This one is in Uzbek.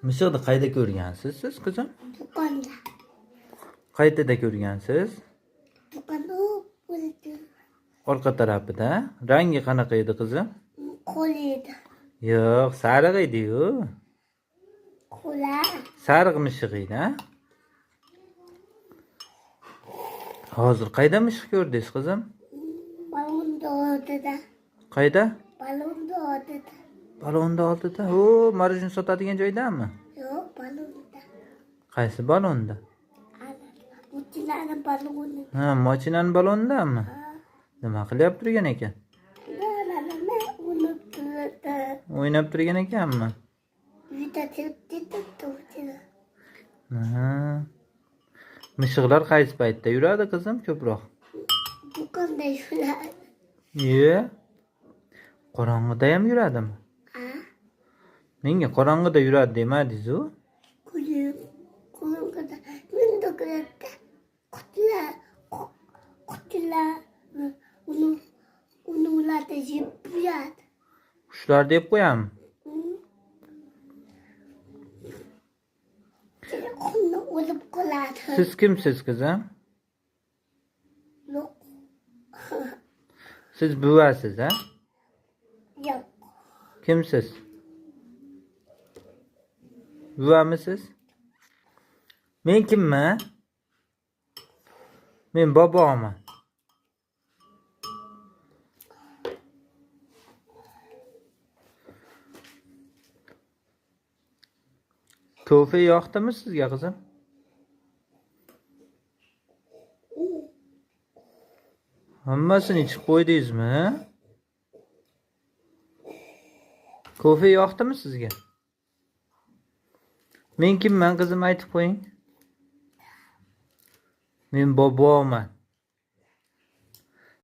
Mishiqni qayda ko'rgansiz siz qizim? Do'konda. Qayerda ko'rgansiz? Do'konda o'ldi. Orqa tarafida. Rangi qanaqa edi qizim? Qo'l edi. Yo'q, sariq edi-yu. Qo'la. Sariq mishiq edi, ha? Hozir qayda mishiq ko'rdingiz qizim? Balonda oldida. Qayda? Balonda oldida. Balonda oldida. O, marjin sotadigan joydami? Yo'q, balonda. Qaysi balonda? Mutinaning baloni. Ha, mashinaning balonidami? Nima qilyapti turgan ekan? O'ynab turgan ekanmi? Ha. Mishiqlar qaysi paytda yuradi qizim ko'proq? Do'konda yuradi. Iye. Qorong'ida ham yuradimi? Ha? Menga qorong'ida yuradi demadingiz-ku? Qorong'ida. Men do'konda qutilar uni ularda yeb qo'yadi. Qushlar deb qo'yami? Telefonni o'lib qoladi. Siz kimsiz qizim? Yo'q. Siz buvasiz, ha? Yo'q. Kimsiz? Buvamisiz? Men kimman? Men boboman. Kofe yoqdimi sizga qizim? Hammasini ichib qo'ydingizmi? Kofe yoqdimi sizga? Men kimman qizim aytib qo'ying. Men boboman.